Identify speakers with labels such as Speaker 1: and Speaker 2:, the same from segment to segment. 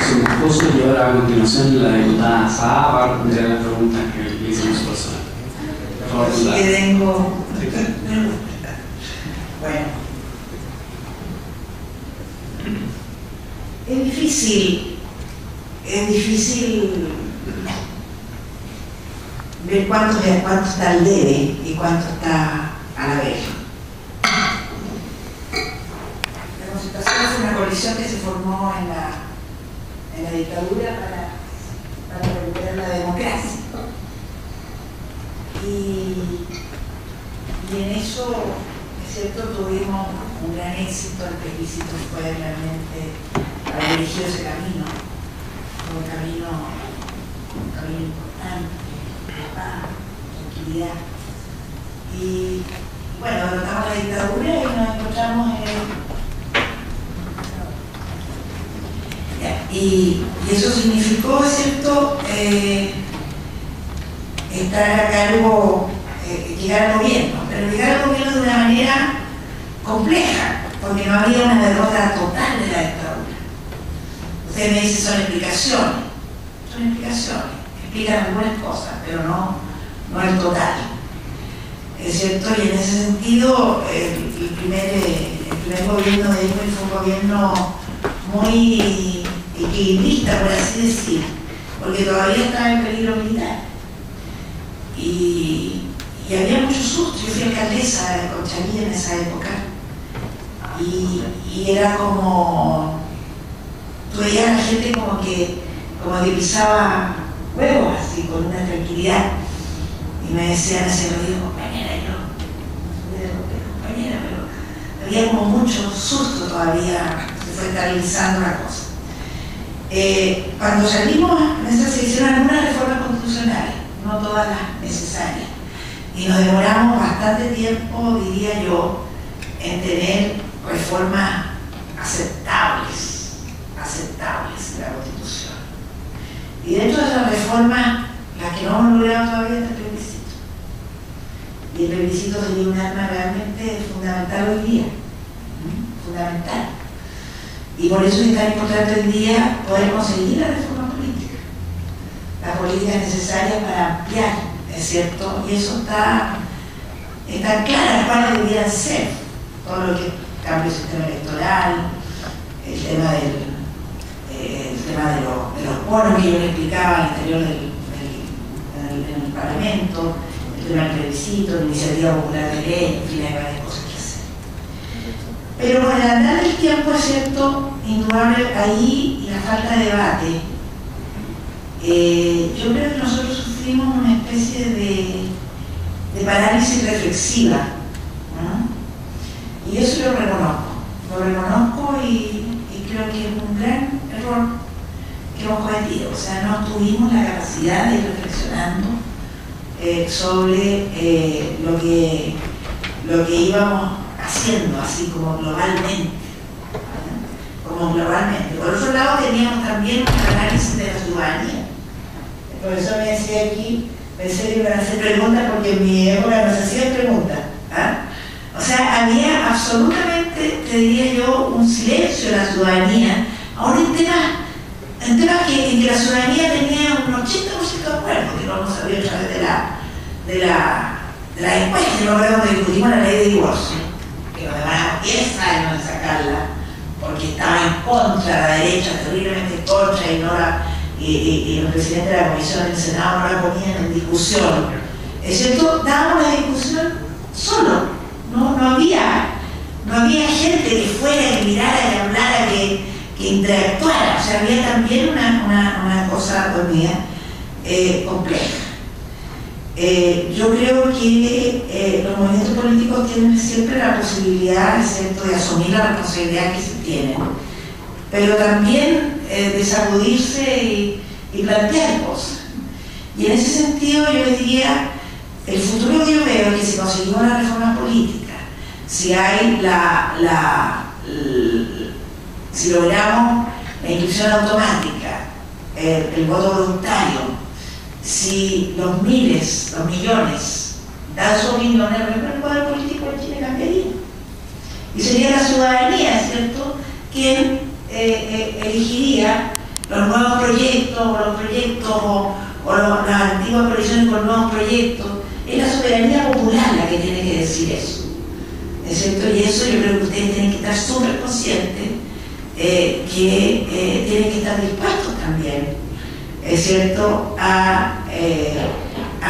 Speaker 1: su esposo y ahora a continuación la diputada Saá va a responder a las preguntas que le hicimos personal. Por favor,
Speaker 2: así que tengo... Bueno. Es difícil ver cuánto está al debe y cuánto está a la vez. La Concertación fue una coalición que se formó en la dictadura para recuperar la democracia. Y en eso, es cierto, tuvimos un gran éxito. El plebiscito fue realmente haber elegido ese camino. Fue un camino importante, de paz, tranquilidad. Y bueno, derrotamos la dictadura y nos encontramos y eso significó, ¿cierto?, estar a cargo, llegar al gobierno, pero llegar al gobierno de una manera compleja, porque no había una derrota total de la dictadura. Usted me dice, son explicaciones, explican algunas cosas, pero no el total. Es cierto, y en ese sentido, el primer gobierno de Ecuador fue un gobierno muy equilibrista, por así decir, porque todavía estaba en peligro militar. Y había mucho susto. Yo fui alcaldesa de Conchalí en esa época y era como, tú veías a la gente como que pisaba huevos así, con una tranquilidad, y me decían así, lo digo, compañera, pero había como mucho susto todavía, se fue estabilizando la cosa. Cuando salimos, se hicieron algunas reformas constitucionales, no todas las necesarias, y nos demoramos bastante tiempo, diría yo, en tener reformas aceptables de la Constitución. Y dentro de esas reformas, las que no hemos logrado todavía es el plebiscito. Y el plebiscito sería un arma realmente fundamental hoy día, fundamental. Y por eso es tan importante hoy día poder conseguir la reforma política, las políticas necesarias para ampliar, ¿es cierto? Y eso está claro cuáles debían ser, todo lo que cambio del sistema electoral, el tema de los bonos que yo le explicaba al interior en el Parlamento, el tema del plebiscito, la iniciativa popular de ley, en fin, hay varias cosas que hacer. Pero con el andar del tiempo, es cierto, indudable ahí y la falta de debate, yo creo que nosotros sufrimos una especie de parálisis reflexiva, ¿no? Y eso lo reconozco y creo que es un gran error que hemos cometido. O sea, no tuvimos la capacidad de ir reflexionando sobre lo que íbamos haciendo, así como globalmente. Por otro lado, teníamos también un análisis de la ciudadanía. El profesor me decía aquí, pensé que iban a hacer preguntas porque en mi época no se hacían preguntas. O sea, había absolutamente, te diría yo, un silencio de la ciudadanía, ahora en temas en que la ciudadanía tenía un 80% de acuerdo, que lo hemos sabido a través de la encuesta. Yo me acuerdo cuando discutimos la ley de divorcio, que nos demoramos 10 años en sacarla, porque estaba en contra, la derecha terriblemente en contra, y el presidente de la comisión del Senado no la ponían en discusión. Es cierto, dábamos la discusión solo, no había gente que fuera, que mirara, que hablara, que interactuara. O sea, había también una cosa dormida compleja. Yo creo que los movimientos políticos tienen siempre la posibilidad, ¿cierto?, de asumir la responsabilidad que se tienen, pero también de sacudirse y plantear cosas. Y en ese sentido yo les diría, el futuro que yo veo es que si conseguimos una reforma política, si hay si logramos la inscripción automática, el voto voluntario, si los miles, los millones dan su opinión, el cuadro político de Chile cambiaría. Y sería la ciudadanía, ¿cierto?, quien elegiría los nuevos proyectos, las antiguas coaliciones con nuevos proyectos. Es la soberanía popular la que tiene que decir eso, ¿es cierto? Y eso yo creo que ustedes tienen que estar súper conscientes, que tienen que estar dispuestos también, ¿es cierto?, a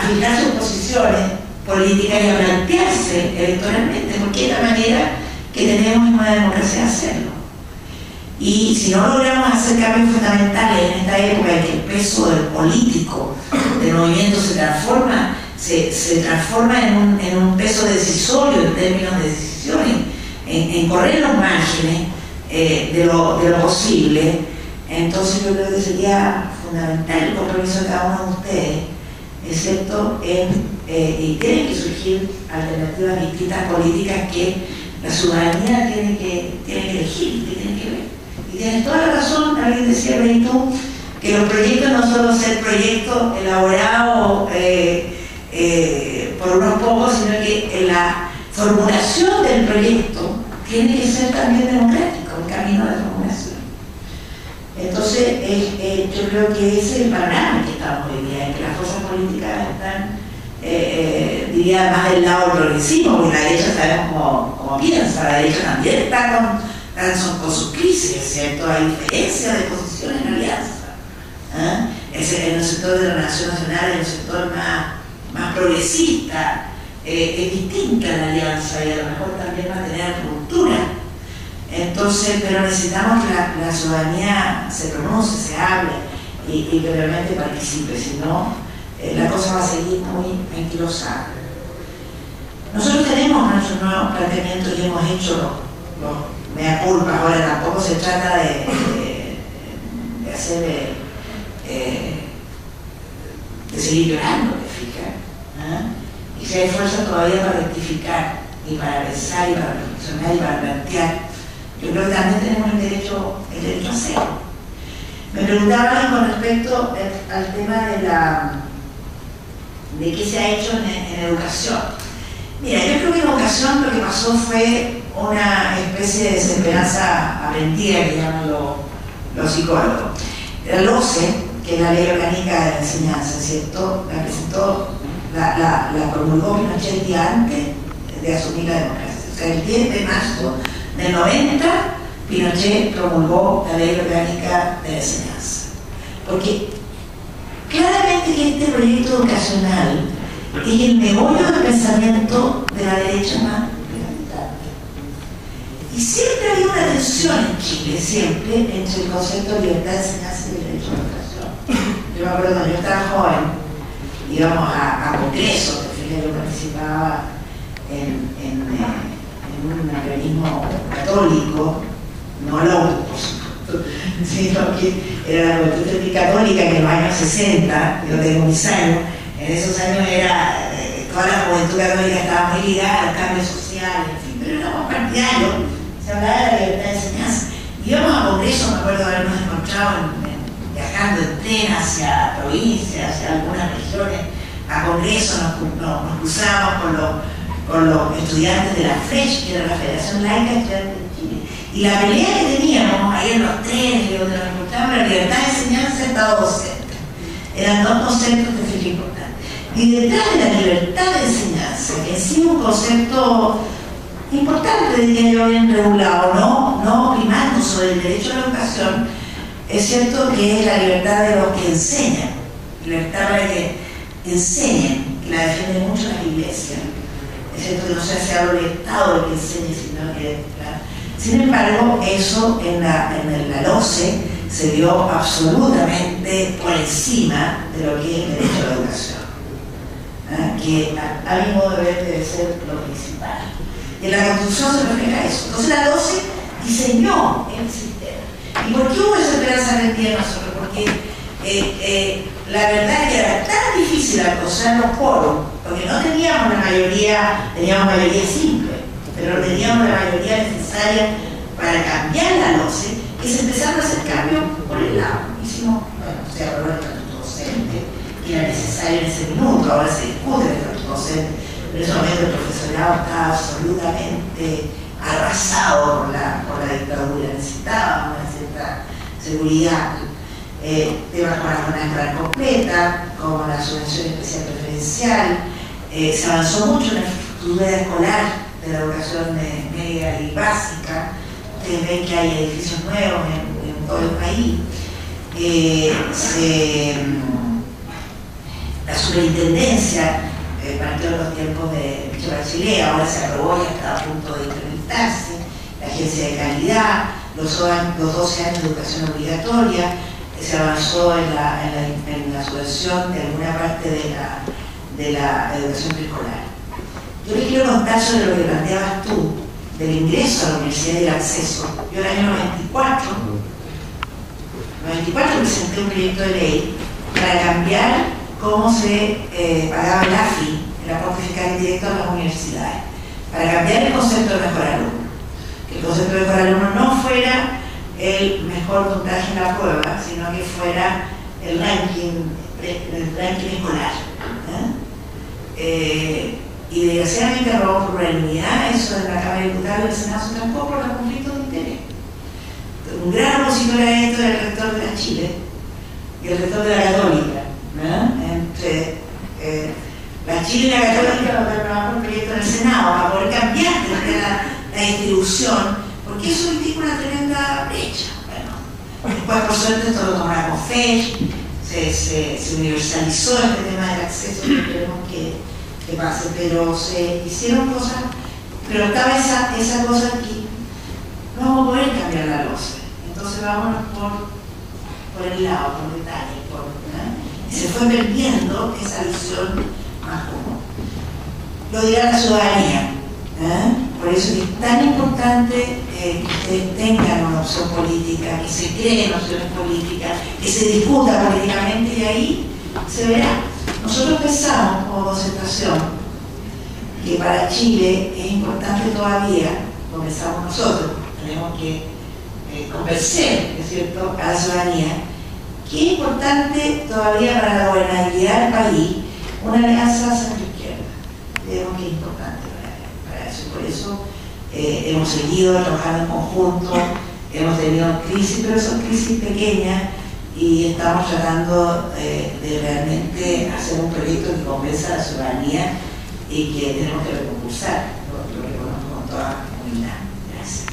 Speaker 2: fijar sus posiciones políticas y a plantearse electoralmente, porque es la manera que tenemos en una democracia de hacerlo. Y si no logramos hacer cambios fundamentales en esta época en que el peso del político del movimiento se transforma en un peso decisorio en términos de decisiones, en correr los márgenes de lo posible, entonces yo creo que sería fundamental el compromiso de cada uno de ustedes, excepto y tienen que surgir alternativas distintas políticas que la ciudadanía tiene que elegir, que tiene que ver. Y tienes toda la razón, alguien decía, Rey, tú, que los proyectos no solo ser proyectos elaborados por unos pocos, sino que la formulación del proyecto tiene que ser también democrático, el camino de formulación. Entonces, yo creo que ese es el panorama en que estamos hoy día, en que las fuerzas políticas están, diría, más del lado progresivo, porque la derecha sabemos cómo piensa, la derecha también está con sus crisis, ¿cierto? Hay diferencias de posiciones en alianza. En el sector de la Nación Nacional, en el sector más progresista, es distinta la alianza y a lo mejor también va a tener ruptura. Entonces, pero necesitamos que la ciudadanía se pronuncie, se hable y que realmente participe, si no, la cosa va a seguir muy anquilosada. Nosotros tenemos nuestros nuevos planteamientos y hemos hecho los mea culpa. Ahora tampoco se trata de hacer de seguir llorando, ¿te fijas? Y si hay fuerza todavía para rectificar y para pensar y para reflexionar y para plantear, yo creo que también tenemos el derecho a hacerlo. Me preguntaban con respecto al tema de qué se ha hecho en educación. Mira, yo creo que en educación lo que pasó fue una especie de desesperanza aprendida, que llaman los psicólogos. La LOCE, que es la Ley Orgánica de la Enseñanza, ¿cierto?, la presentó, la promulgó Pinochet el día antes de asumir la democracia. O sea, el 10 de marzo del 90, Pinochet promulgó la Ley Orgánica de la Enseñanza. Porque claramente que este proyecto educacional es el meollo del pensamiento de la derecha más predominante. Y siempre había una tensión en Chile, siempre, entre el concepto de libertad de enseñanza y el derecho a la educación. Yo me acuerdo cuando yo estaba joven, íbamos a congresos, yo participaba en un organismo católico, no la sino que era la Juventud Católica, que en los años 60, yo tengo mis años, en esos años era, toda la Juventud Católica estaba muy ligada al cambio social, en fin, pero éramos partidarios, se hablaba de la libertad de enseñanza. Íbamos a congresos, me acuerdo de habernos encontrado viajando en tren hacia provincias, hacia algunas regiones, a congresos, nos cruzábamos con los estudiantes de la FRESH, que era la Federación Laica de Estudiantes de Chile. Y la pelea que teníamos ahí en los trenes, donde nos encontrábamos, la libertad de enseñanza y Estado docente. Eran dos conceptos que fue importantes. Y detrás de la libertad de enseñanza, que en sí es un concepto importante, diría yo, bien regulado, no primando sobre el derecho a la educación, es cierto que es la libertad de los que enseñan, libertad para que enseñen, que la defienden mucho las iglesias. Es cierto que no sea solo el Estado el que enseñe, sino que... Sin embargo, eso en la LOCE se dio absolutamente por encima de lo que es el derecho a la educación, que a mi modo de ver debe ser lo principal. Y en la Constitución se refleja eso. Entonces la LOCE diseñó el sistema. ¿Y por qué hubo esa esperanza rendida en nosotros? Porque la verdad es que era tan difícil acosar los poros, porque no teníamos la mayoría, teníamos mayoría simple, pero no teníamos la mayoría necesaria para cambiar la LOCE, que se empezaron a hacer cambios por el lado. Hicimos, se aprobó el estatuto docente, que era necesario en ese minuto, ahora se discute el estatuto docente, pero en ese momento el profesorado estaba absolutamente arrasado por la dictadura, necesitaba una cierta seguridad. temas como la jornada escolar completa, como la subvención especial preferencial. Se avanzó mucho en la infraestructura escolar de la educación media y básica. Ustedes ven que hay edificios nuevos en todo el país. La superintendencia partió en los tiempos de Michelle Bachelet, ahora se aprobó y está a punto de implementarse. La agencia de calidad, los 12 años de educación obligatoria, se avanzó en la subvención de alguna parte de la educación preescolar. Yo les quiero contar sobre lo que planteabas tú, del ingreso a la universidad y el acceso. Yo en el año 94 presenté un proyecto de ley para cambiar cómo se pagaba el AFI, el aporte fiscal indirecto a las universidades, para cambiar el concepto de mejor alumno. Que el concepto de mejor alumno no fuera el mejor puntaje en la prueba, sino que fuera el ranking escolar. Y desgraciadamente aprobamos por unanimidad eso de la Cámara de Diputados y del Senado, se trancó por los conflictos de interés. Un gran opositor a esto era el rector de la Chile y el rector de la Católica. Entre la Chile y la Católica nos aprobamos un proyecto en el Senado para poder cambiar la distribución, porque eso implica una tremenda brecha. Bueno, después por suerte esto lo tomó la CONFES, se universalizó este tema del acceso, que esperemos que pase, pero se hicieron cosas, pero estaba esa cosa aquí, no vamos a poder cambiar la losa, entonces vámonos por el lado, por detalle, y se fue perdiendo esa visión más común. Lo dirá la ciudadanía, por eso es tan importante que ustedes tengan una opción política, que se creen opciones políticas, que se discuta políticamente, y ahí se verá. Nosotros pensamos como concentración que para Chile es importante todavía, lo pensamos nosotros, tenemos que convencer, ¿es cierto?, a la ciudadanía, que es importante todavía para la gobernabilidad del país una alianza centro-izquierda. Creemos que es importante para eso, y por eso hemos seguido trabajando en conjunto, hemos tenido crisis, pero son crisis pequeñas, y estamos tratando de realmente hacer un proyecto que convenza a la ciudadanía y que tenemos que recompulsar, lo reconozco con toda humildad. Gracias.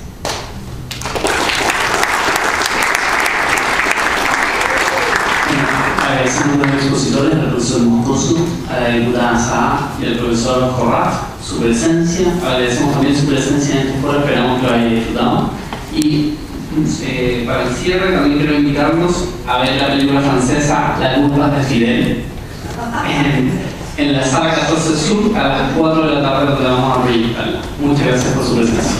Speaker 1: Agradecemos a los expositores, al profesor Moscoso, a la diputada Saá y al profesor Jorrat su presencia. Agradecemos también su presencia en este foro, esperamos que lo hayan disfrutado. Y para el cierre también quiero invitarlos a ver la película francesa La culpa de Fidel en la sala 14 Sur a las 4 de la tarde, donde vamos a proyectarla. Muchas gracias por su presencia.